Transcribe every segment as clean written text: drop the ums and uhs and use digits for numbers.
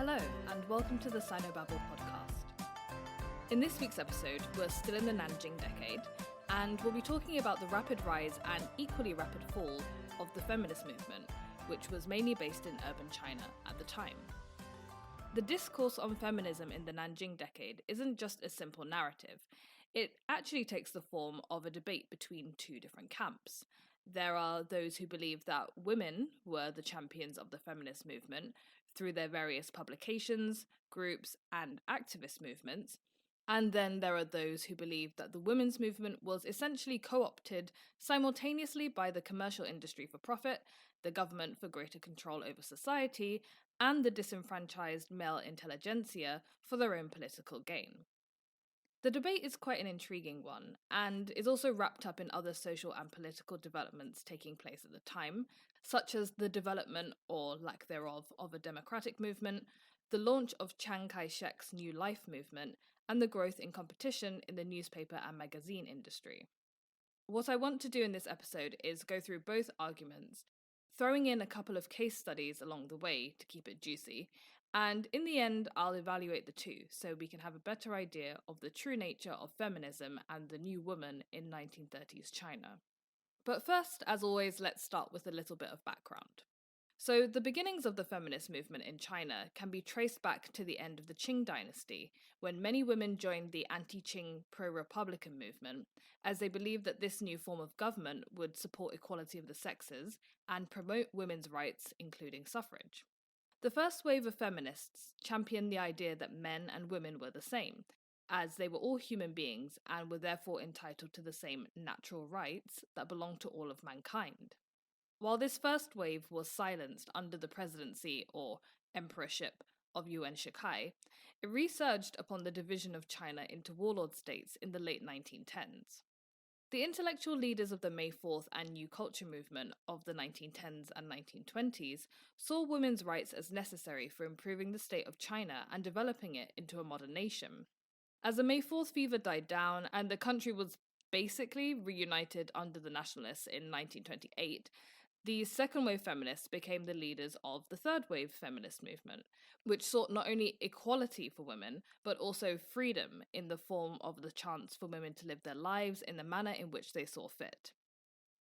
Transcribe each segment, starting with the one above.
Hello, and welcome to the Sinobabble podcast. In this week's episode, we're still in the Nanjing decade, and we'll be talking about the rapid rise and equally rapid fall of the feminist movement, which was mainly based in urban China at the time. The discourse on feminism in the Nanjing decade isn't just a simple narrative. It actually takes the form of a debate between two different camps. There are those who believe that women were the champions of the feminist movement through their various publications, groups, and activist movements. And then there are those who believe that the women's movement was essentially co-opted simultaneously by the commercial industry for profit, the government for greater control over society, and the disenfranchised male intelligentsia for their own political gain. The debate is quite an intriguing one, and is also wrapped up in other social and political developments taking place at the time, such as the development, or lack thereof, of a democratic movement, the launch of Chiang Kai-Shek's New Life movement, and the growth in competition in the newspaper and magazine industry. What I want to do in this episode is go through both arguments, throwing in a couple of case studies along the way to keep it juicy, and in the end, I'll evaluate the two so we can have a better idea of the true nature of feminism and the new woman in 1930s China. But first, as always, let's start with a little bit of background. So, the beginnings of the feminist movement in China can be traced back to the end of the Qing dynasty, when many women joined the anti-Qing pro-republican movement, as they believed that this new form of government would support equality of the sexes and promote women's rights, including suffrage. The first wave of feminists championed the idea that men and women were the same, as they were all human beings and were therefore entitled to the same natural rights that belonged to all of mankind. While this first wave was silenced under the presidency or emperorship of Yuan Shikai, it resurged upon the division of China into warlord states in the late 1910s. The intellectual leaders of the May 4th and New Culture movement of the 1910s and 1920s saw women's rights as necessary for improving the state of China and developing it into a modern nation. As the May 4th fever died down and the country was basically reunited under the nationalists in 1928, the second wave feminists became the leaders of the third wave feminist movement, which sought not only equality for women, but also freedom in the form of the chance for women to live their lives in the manner in which they saw fit.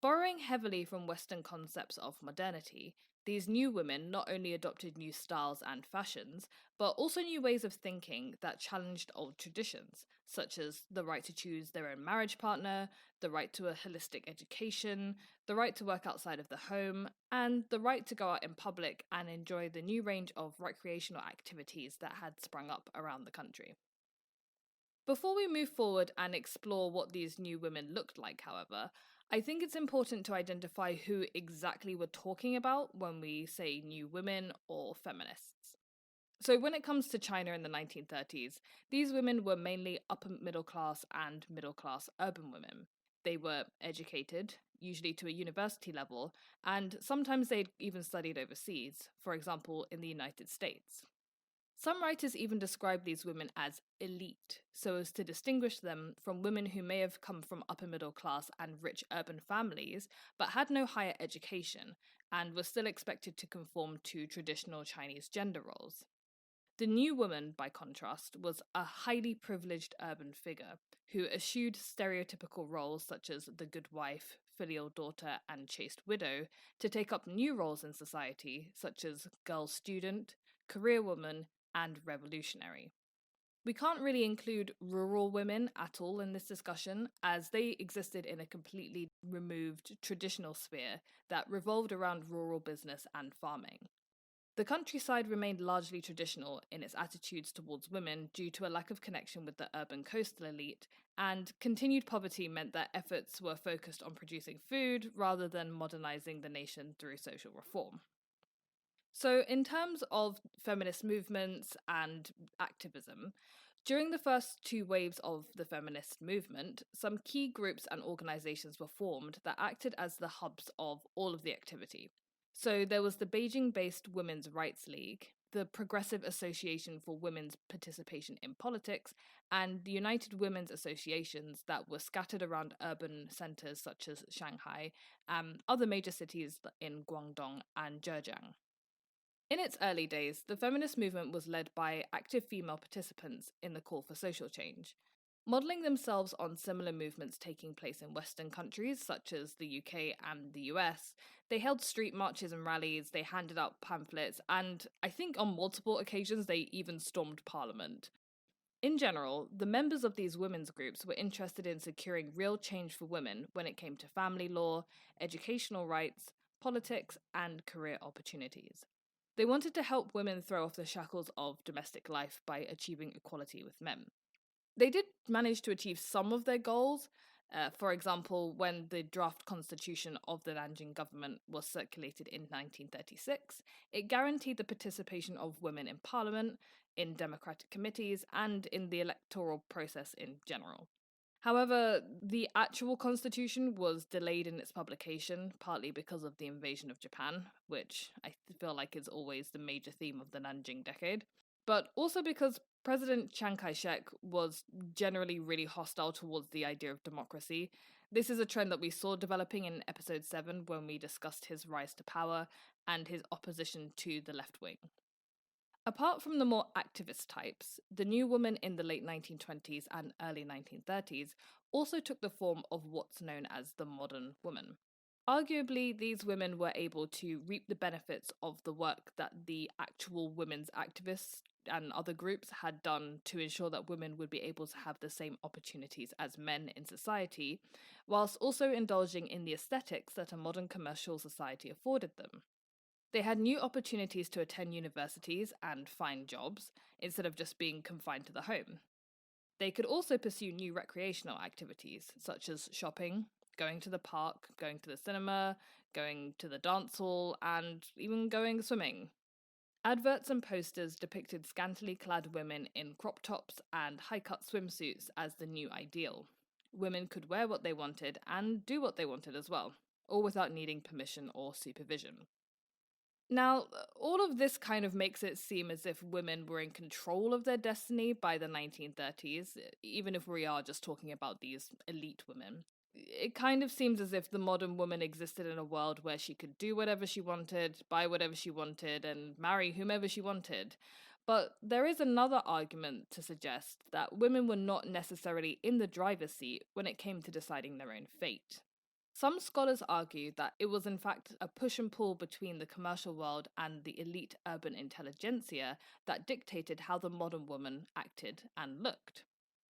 Borrowing heavily from Western concepts of modernity, these new women not only adopted new styles and fashions, but also new ways of thinking that challenged old traditions, such as the right to choose their own marriage partner, the right to a holistic education, the right to work outside of the home, and the right to go out in public and enjoy the new range of recreational activities that had sprung up around the country. Before we move forward and explore what these new women looked like, however, I think it's important to identify who exactly we're talking about when we say new women or feminists. So when it comes to China in the 1930s, these women were mainly upper middle class and middle class urban women. They were educated, usually to a university level, and sometimes they'd even studied overseas, for example in the United States. Some writers even describe these women as elite, so as to distinguish them from women who may have come from upper middle class and rich urban families, but had no higher education, and were still expected to conform to traditional Chinese gender roles. The new woman, by contrast, was a highly privileged urban figure, who eschewed stereotypical roles such as the good wife, filial daughter, and chaste widow, to take up new roles in society, such as girl student, career woman, and revolutionary. We can't really include rural women at all in this discussion, as they existed in a completely removed traditional sphere that revolved around rural business and farming. The countryside remained largely traditional in its attitudes towards women due to a lack of connection with the urban coastal elite, and continued poverty meant that efforts were focused on producing food rather than modernizing the nation through social reform. So, in terms of feminist movements and activism, during the first two waves of the feminist movement, some key groups and organizations were formed that acted as the hubs of all of the activity. So, there was the Beijing-based Women's Rights League, the Progressive Association for Women's Participation in Politics, and the United Women's Associations that were scattered around urban centers such as Shanghai, other major cities in Guangdong and Zhejiang. In its early days, the feminist movement was led by active female participants in the call for social change. Modelling themselves on similar movements taking place in Western countries such as the UK and the US, they held street marches and rallies, they handed out pamphlets, and I think on multiple occasions they even stormed Parliament. In general, the members of these women's groups were interested in securing real change for women when it came to family law, educational rights, politics, and career opportunities. They wanted to help women throw off the shackles of domestic life by achieving equality with men. They did manage to achieve some of their goals. For example, when the draft constitution of the Nanjing government was circulated in 1936, it guaranteed the participation of women in parliament, in democratic committees, and in the electoral process in general. However, the actual constitution was delayed in its publication, partly because of the invasion of Japan, which I feel like is always the major theme of the Nanjing decade, but also because President Chiang Kai-Shek was generally really hostile towards the idea of democracy. This is a trend that we saw developing in episode 7 when we discussed his rise to power and his opposition to the left wing. Apart from the more activist types, the new woman in the late 1920s and early 1930s also took the form of what's known as the modern woman. Arguably, these women were able to reap the benefits of the work that the actual women's activists and other groups had done to ensure that women would be able to have the same opportunities as men in society, whilst also indulging in the aesthetics that a modern commercial society afforded them. They had new opportunities to attend universities and find jobs, instead of just being confined to the home. They could also pursue new recreational activities, such as shopping, going to the park, going to the cinema, going to the dance hall, and even going swimming. Adverts and posters depicted scantily clad women in crop tops and high-cut swimsuits as the new ideal. Women could wear what they wanted and do what they wanted as well, all without needing permission or supervision. Now, all of this kind of makes it seem as if women were in control of their destiny by the 1930s, even if we are just talking about these elite women. It kind of seems as if the modern woman existed in a world where she could do whatever she wanted, buy whatever she wanted, and marry whomever she wanted. But there is another argument to suggest that women were not necessarily in the driver's seat when it came to deciding their own fate. Some scholars argue that it was in fact a push and pull between the commercial world and the elite urban intelligentsia that dictated how the modern woman acted and looked.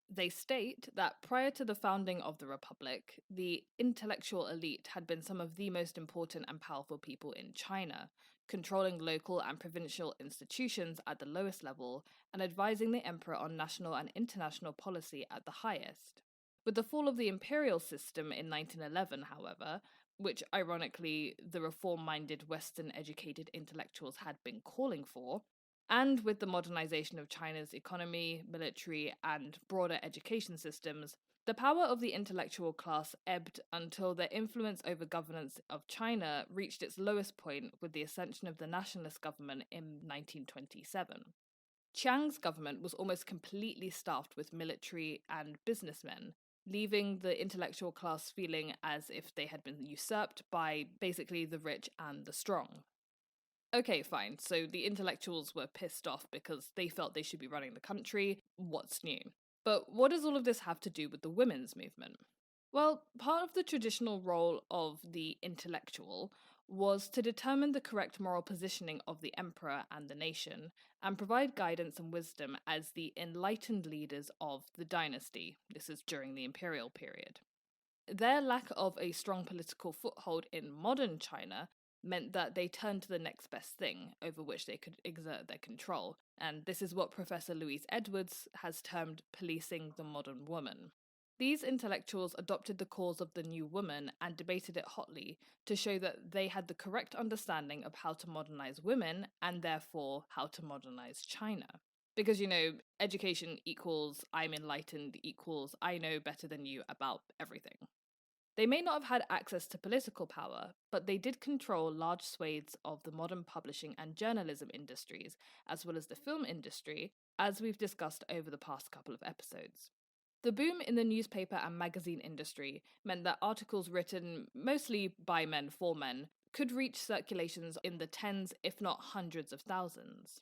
They state that prior to the founding of the Republic, the intellectual elite had been some of the most important and powerful people in China, controlling local and provincial institutions at the lowest level and advising the emperor on national and international policy at the highest. With the fall of the imperial system in 1911, however, which ironically the reform-minded Western-educated intellectuals had been calling for, and with the modernization of China's economy, military, and broader education systems, the power of the intellectual class ebbed until their influence over governance of China reached its lowest point with the ascension of the nationalist government in 1927. Chiang's government was almost completely staffed with military and businessmen, leaving the intellectual class feeling as if they had been usurped by basically the rich and the strong. Okay, fine, so the intellectuals were pissed off because they felt they should be running the country. What's new? But what does all of this have to do with the women's movement? Well, part of the traditional role of the intellectual was to determine the correct moral positioning of the emperor and the nation, and provide guidance and wisdom as the enlightened leaders of the dynasty. This is during the imperial period. Their lack of a strong political foothold in modern China meant that they turned to the next best thing over which they could exert their control, and this is what Professor Louise Edwards has termed policing the modern woman. These intellectuals adopted the cause of the new woman and debated it hotly to show that they had the correct understanding of how to modernize women and therefore how to modernize China. Because, education equals I'm enlightened equals I know better than you about everything. They may not have had access to political power, but they did control large swathes of the modern publishing and journalism industries, as well as the film industry, as we've discussed over the past couple of episodes. The boom in the newspaper and magazine industry meant that articles written mostly by men for men could reach circulations in the tens, if not hundreds of thousands.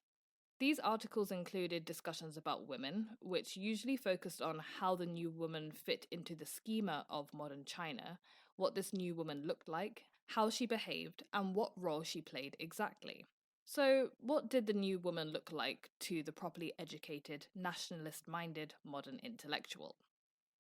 These articles included discussions about women, which usually focused on how the new woman fit into the schema of modern China, what this new woman looked like, how she behaved, and what role she played exactly. So, what did the new woman look like to the properly educated, nationalist minded modern intellectual?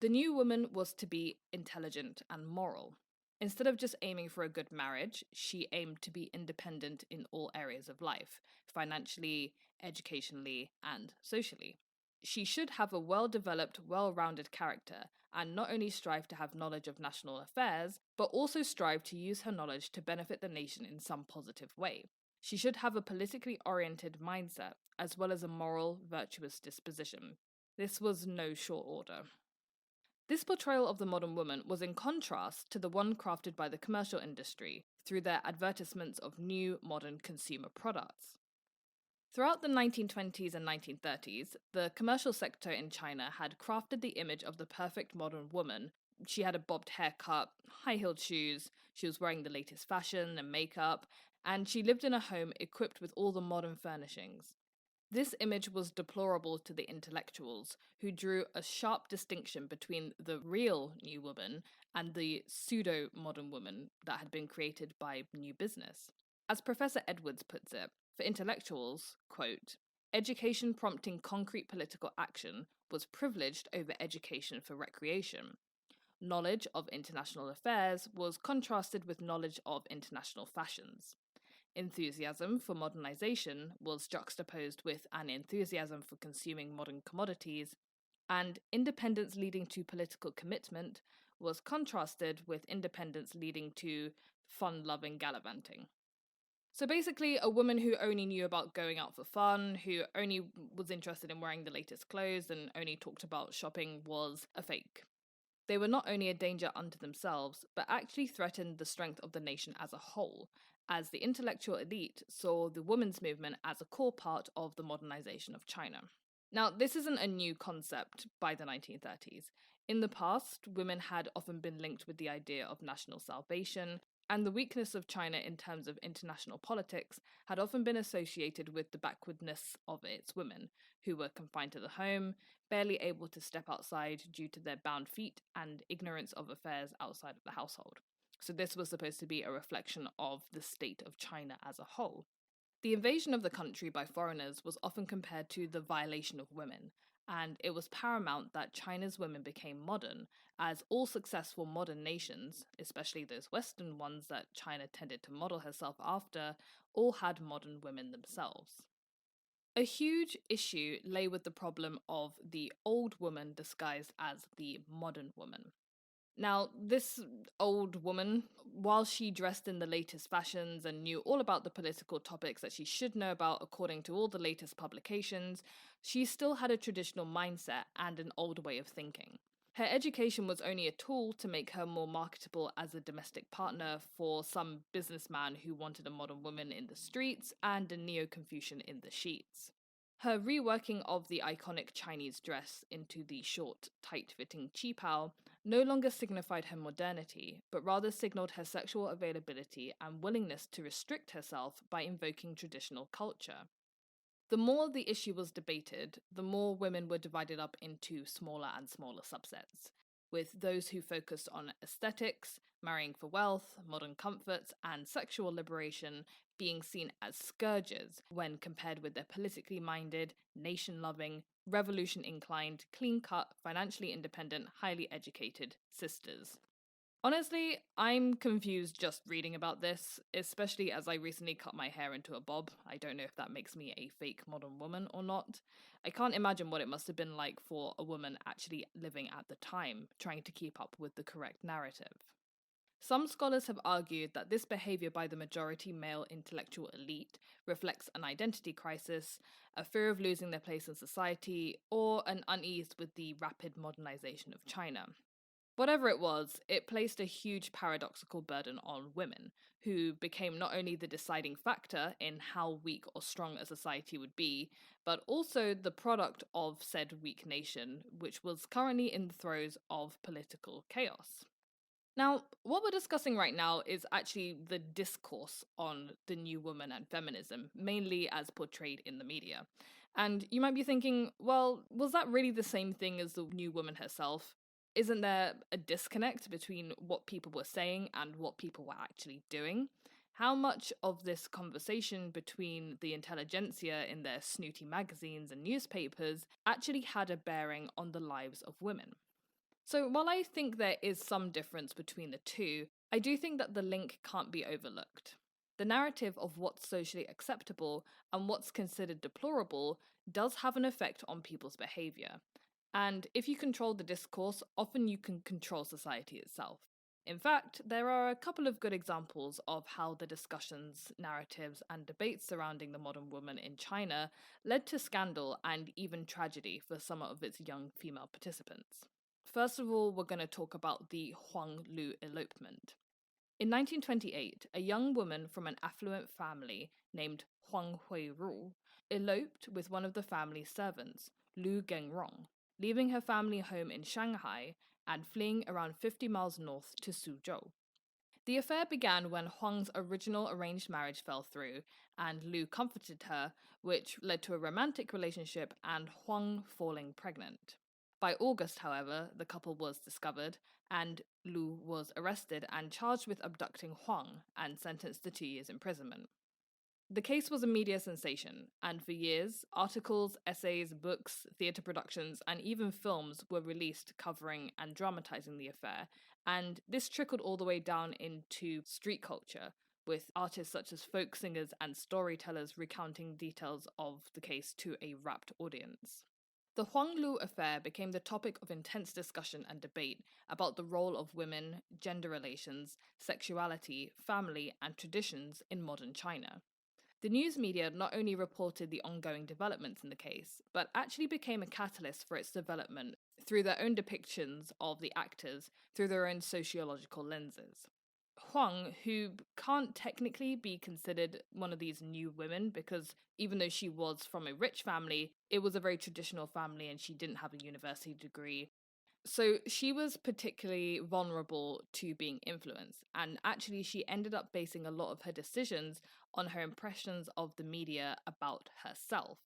The new woman was to be intelligent and moral. Instead of just aiming for a good marriage, she aimed to be independent in all areas of life, financially, educationally, and socially. She should have a well developed, well rounded character and not only strive to have knowledge of national affairs, but also strive to use her knowledge to benefit the nation in some positive way. She should have a politically oriented mindset, as well as a moral, virtuous disposition. This was no short order. This portrayal of the modern woman was in contrast to the one crafted by the commercial industry through their advertisements of new modern consumer products. Throughout the 1920s and 1930s, the commercial sector in China had crafted the image of the perfect modern woman. She had a bobbed haircut, high-heeled shoes, she was wearing the latest fashion and makeup, and she lived in a home equipped with all the modern furnishings. This image was deplorable to the intellectuals, who drew a sharp distinction between the real new woman and the pseudo-modern woman that had been created by new business. As Professor Edwards puts it, for intellectuals, quote, education prompting concrete political action was privileged over education for recreation. Knowledge of international affairs was contrasted with knowledge of international fashions. Enthusiasm for modernization was juxtaposed with an enthusiasm for consuming modern commodities, and independence leading to political commitment was contrasted with independence leading to fun-loving gallivanting. So basically, a woman who only knew about going out for fun, who only was interested in wearing the latest clothes and only talked about shopping was a fake. They were not only a danger unto themselves, but actually threatened the strength of the nation as a whole, as the intellectual elite saw the women's movement as a core part of the modernization of China. Now, this isn't a new concept by the 1930s. In the past, women had often been linked with the idea of national salvation, and the weakness of China in terms of international politics had often been associated with the backwardness of its women, who were confined to the home, barely able to step outside due to their bound feet and ignorance of affairs outside of the household. So this was supposed to be a reflection of the state of China as a whole. The invasion of the country by foreigners was often compared to the violation of women, and it was paramount that China's women became modern, as all successful modern nations, especially those Western ones that China tended to model herself after, all had modern women themselves. A huge issue lay with the problem of the old woman disguised as the modern woman. Now, this old woman, while she dressed in the latest fashions and knew all about the political topics that she should know about according to all the latest publications, she still had a traditional mindset and an old way of thinking. Her education was only a tool to make her more marketable as a domestic partner for some businessman who wanted a modern woman in the streets and a neo-Confucian in the sheets. Her reworking of the iconic Chinese dress into the short, tight-fitting qipao no longer signified her modernity, but rather signaled her sexual availability and willingness to restrict herself by invoking traditional culture. The more the issue was debated, the more women were divided up into smaller and smaller subsets, with those who focused on aesthetics, marrying for wealth, modern comforts, and sexual liberation being seen as scourges when compared with their politically minded, nation-loving, revolution-inclined, clean-cut, financially independent, highly educated sisters. Honestly, I'm confused just reading about this, especially as I recently cut my hair into a bob. I don't know if that makes me a fake modern woman or not. I can't imagine what it must have been like for a woman actually living at the time, trying to keep up with the correct narrative. Some scholars have argued that this behavior by the majority male intellectual elite reflects an identity crisis, a fear of losing their place in society, or an unease with the rapid modernization of China. Whatever it was, it placed a huge paradoxical burden on women, who became not only the deciding factor in how weak or strong a society would be, but also the product of said weak nation, which was currently in the throes of political chaos. Now, what we're discussing right now is actually the discourse on the new woman and feminism, mainly as portrayed in the media. And you might be thinking, well, was that really the same thing as the new woman herself? Isn't there a disconnect between what people were saying and what people were actually doing? How much of this conversation between the intelligentsia in their snooty magazines and newspapers actually had a bearing on the lives of women? So, while I think there is some difference between the two, I do think that the link can't be overlooked. The narrative of what's socially acceptable and what's considered deplorable does have an effect on people's behaviour. And if you control the discourse, often you can control society itself. In fact, there are a couple of good examples of how the discussions, narratives, and debates surrounding the modern woman in China led to scandal and even tragedy for some of its young female participants. First of all, we're going to talk about the Huang Lu elopement. In 1928, a young woman from an affluent family named Huang Huiru eloped with one of the family's servants, Lu Gengrong, leaving her family home in Shanghai and fleeing around 50 miles north to Suzhou. The affair began when Huang's original arranged marriage fell through, and Lu comforted her, which led to a romantic relationship and Huang falling pregnant. By August, however, the couple was discovered, and Lu was arrested and charged with abducting Huang and sentenced to 2 years imprisonment. The case was a media sensation, and for years, articles, essays, books, theatre productions, and even films were released covering and dramatizing the affair, and this trickled all the way down into street culture, with artists such as folk singers and storytellers recounting details of the case to a rapt audience. The Huang Lu affair became the topic of intense discussion and debate about the role of women, gender relations, sexuality, family, and traditions in modern China. The news media not only reported the ongoing developments in the case, but actually became a catalyst for its development through their own depictions of the actors through their own sociological lenses. Huang, who can't technically be considered one of these new women because even though she was from a rich family, it was a very traditional family and she didn't have a university degree. So she was particularly vulnerable to being influenced, and actually, she ended up basing a lot of her decisions on her impressions of the media about herself.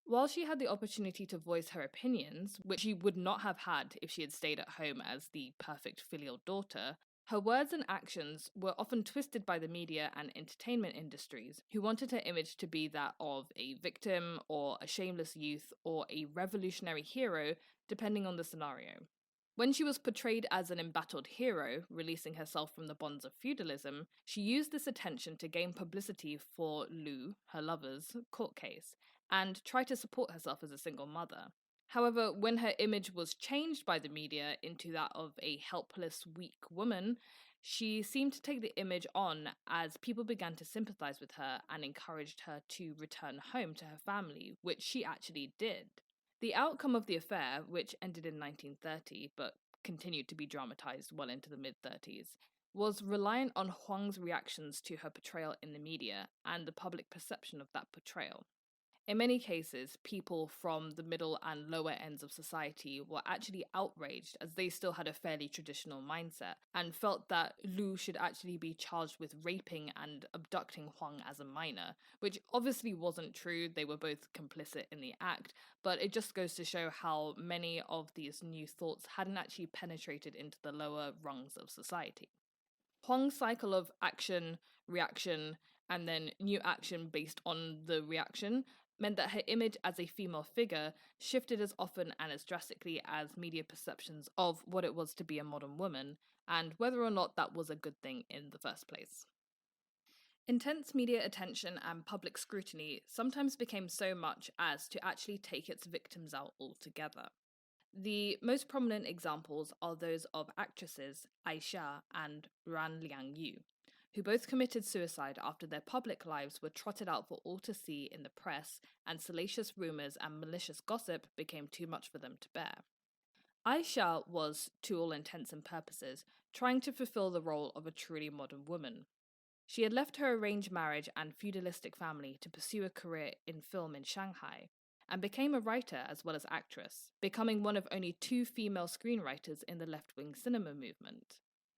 While she had the opportunity to voice her opinions, which she would not have had if she had stayed at home as the perfect filial daughter, her words and actions were often twisted by the media and entertainment industries, who wanted her image to be that of a victim or a shameless youth or a revolutionary hero, depending on the scenario. When she was portrayed as an embattled hero, releasing herself from the bonds of feudalism, she used this attention to gain publicity for Lu, her lover's, court case, and try to support herself as a single mother. However, when her image was changed by the media into that of a helpless, weak woman, she seemed to take the image on as people began to sympathize with her and encouraged her to return home to her family, which she actually did. The outcome of the affair, which ended in 1930 but continued to be dramatized well into the mid 30s, was reliant on Huang's reactions to her portrayal in the media and the public perception of that portrayal. In many cases, people from the middle and lower ends of society were actually outraged as they still had a fairly traditional mindset and felt that Lu should actually be charged with raping and abducting Huang as a minor, which obviously wasn't true. They were both complicit in the act, but it just goes to show how many of these new thoughts hadn't actually penetrated into the lower rungs of society. Huang's cycle of action, reaction, and then new action based on the reaction meant that her image as a female figure shifted as often and as drastically as media perceptions of what it was to be a modern woman, and whether or not that was a good thing in the first place. Intense media attention and public scrutiny sometimes became so much as to actually take its victims out altogether. The most prominent examples are those of actresses Aisha and Ran Liangyu, who both committed suicide after their public lives were trotted out for all to see in the press and salacious rumours and malicious gossip became too much for them to bear. Aisha was, to all intents and purposes, trying to fulfill the role of a truly modern woman. She had left her arranged marriage and feudalistic family to pursue a career in film in Shanghai, and became a writer as well as actress, becoming one of only 2 female screenwriters in the left-wing cinema movement.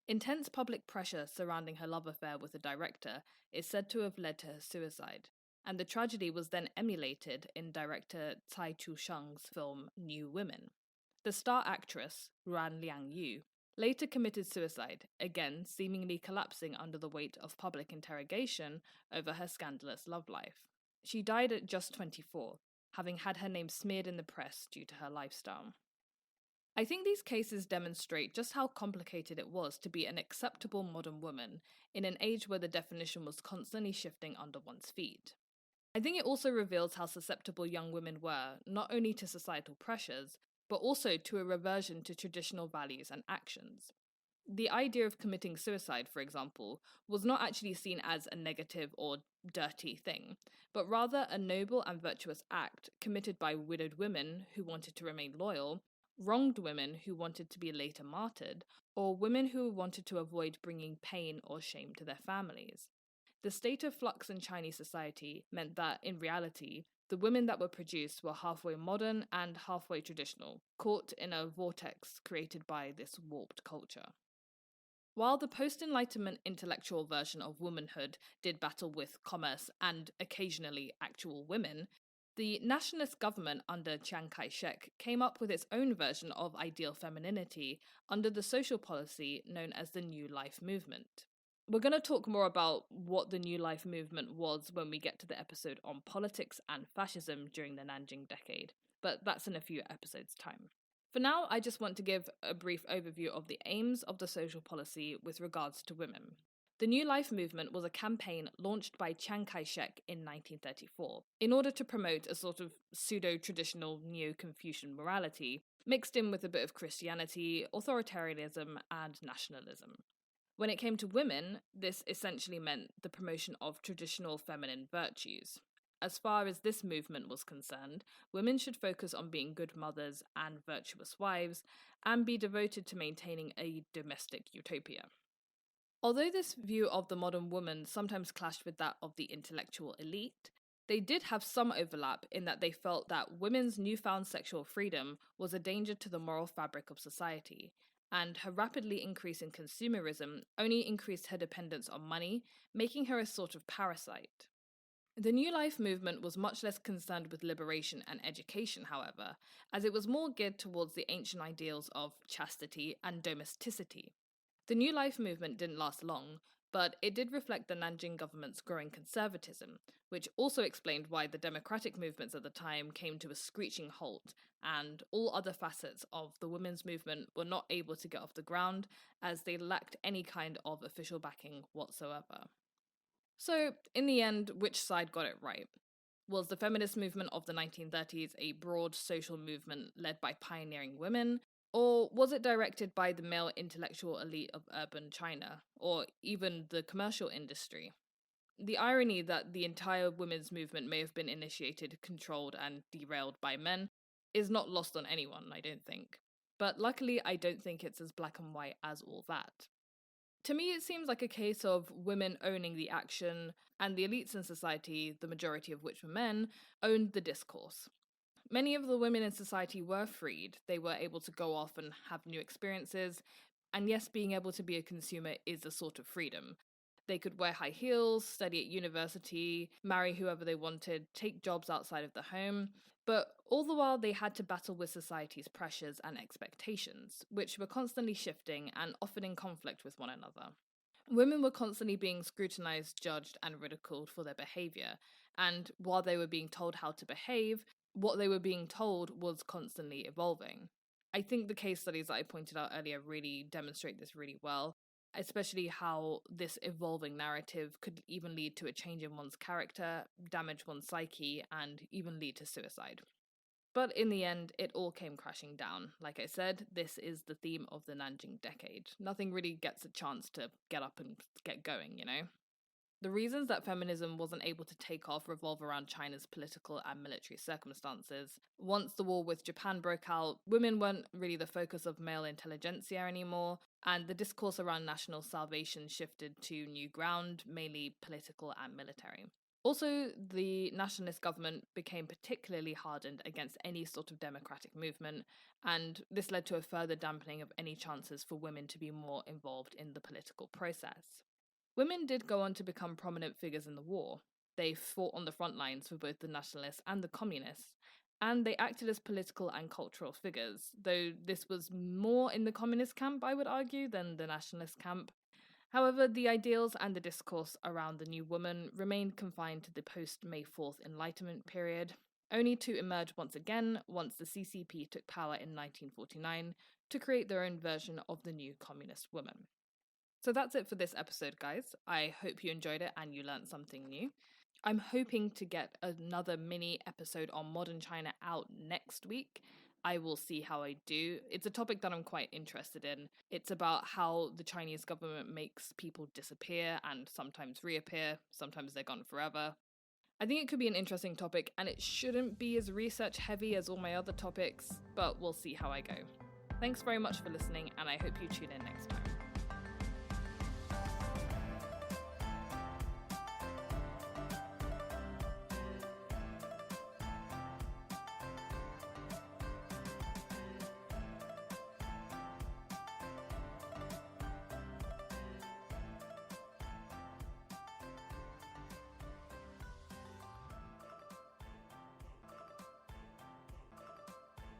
Intense public pressure surrounding her love affair with the director is said to have led to her suicide, and the tragedy was then emulated in director Tsai Chu-sheng's film New Women. The star actress, Ran Liang-yu, later committed suicide, again seemingly collapsing under the weight of public interrogation over her scandalous love life. She died at just 24, having had her name smeared in the press due to her lifestyle. I think these cases demonstrate just how complicated it was to be an acceptable modern woman in an age where the definition was constantly shifting under one's feet. I think it also reveals how susceptible young women were, not only to societal pressures, but also to a reversion to traditional values and actions. The idea of committing suicide, for example, was not actually seen as a negative or dirty thing, but rather a noble and virtuous act committed by widowed women who wanted to remain loyal, wronged women who wanted to be later martyred, or women who wanted to avoid bringing pain or shame to their families. The state of flux in Chinese society meant that, in reality, the women that were produced were halfway modern and halfway traditional, caught in a vortex created by this warped culture. While the post-Enlightenment intellectual version of womanhood did battle with commerce and occasionally actual women, the nationalist government under Chiang Kai-Shek came up with its own version of ideal femininity under the social policy known as the New Life movement. We're going to talk more about what the New Life movement was when we get to the episode on politics and fascism during the Nanjing decade, but that's in a few episodes' time. For now, I just want to give a brief overview of the aims of the social policy with regards to women. The New Life movement was a campaign launched by Chiang Kai-shek in 1934 in order to promote a sort of pseudo-traditional Neo-Confucian morality, mixed in with a bit of Christianity, authoritarianism, and nationalism. When it came to women, this essentially meant the promotion of traditional feminine virtues. As far as this movement was concerned, women should focus on being good mothers and virtuous wives, and be devoted to maintaining a domestic utopia. Although this view of the modern woman sometimes clashed with that of the intellectual elite, they did have some overlap in that they felt that women's newfound sexual freedom was a danger to the moral fabric of society, and her rapidly increasing consumerism only increased her dependence on money, making her a sort of parasite. The New Life movement was much less concerned with liberation and education, however, as it was more geared towards the ancient ideals of chastity and domesticity. The New Life movement didn't last long, but it did reflect the Nanjing government's growing conservatism, which also explained why the democratic movements at the time came to a screeching halt, and all other facets of the women's movement were not able to get off the ground, as they lacked any kind of official backing whatsoever. So, in the end, which side got it right? Was the feminist movement of the 1930s a broad social movement led by pioneering women? Or was it directed by the male intellectual elite of urban China, or even the commercial industry? The irony that the entire women's movement may have been initiated, controlled, and derailed by men is not lost on anyone, I don't think. But luckily, I don't think it's as black and white as all that. To me, it seems like a case of women owning the action, and the elites in society, the majority of which were men, owned the discourse. Many of the women in society were freed. They were able to go off and have new experiences. And yes, being able to be a consumer is a sort of freedom. They could wear high heels, study at university, marry whoever they wanted, take jobs outside of the home. But all the while, they had to battle with society's pressures and expectations, which were constantly shifting and often in conflict with one another. Women were constantly being scrutinized, judged, and ridiculed for their behavior. And while they were being told how to behave, what they were being told was constantly evolving. I think the case studies that I pointed out earlier really demonstrate this really well, especially how this evolving narrative could even lead to a change in one's character, damage one's psyche, and even lead to suicide. But in the end, it all came crashing down. Like I said, this is the theme of the Nanjing decade. Nothing really gets a chance to get up and get going, you know? The reasons that feminism wasn't able to take off revolve around China's political and military circumstances. Once the war with Japan broke out, women weren't really the focus of male intelligentsia anymore, and the discourse around national salvation shifted to new ground, mainly political and military. Also, the nationalist government became particularly hardened against any sort of democratic movement, and this led to a further dampening of any chances for women to be more involved in the political process. Women did go on to become prominent figures in the war. They fought on the front lines for both the nationalists and the communists, and they acted as political and cultural figures, though this was more in the communist camp, I would argue, than the nationalist camp. However, the ideals and the discourse around the new woman remained confined to the post-May 4th Enlightenment period, only to emerge once again once the CCP took power in 1949 to create their own version of the new communist woman. So that's it for this episode, guys. I hope you enjoyed it and you learned something new. I'm hoping to get another mini episode on modern China out next week. I will see how I do. It's a topic that I'm quite interested in. It's about how the Chinese government makes people disappear and sometimes reappear, sometimes they're gone forever. I think it could be an interesting topic, and it shouldn't be as research heavy as all my other topics, but we'll see how I go. Thanks very much for listening, and I hope you tune in next time.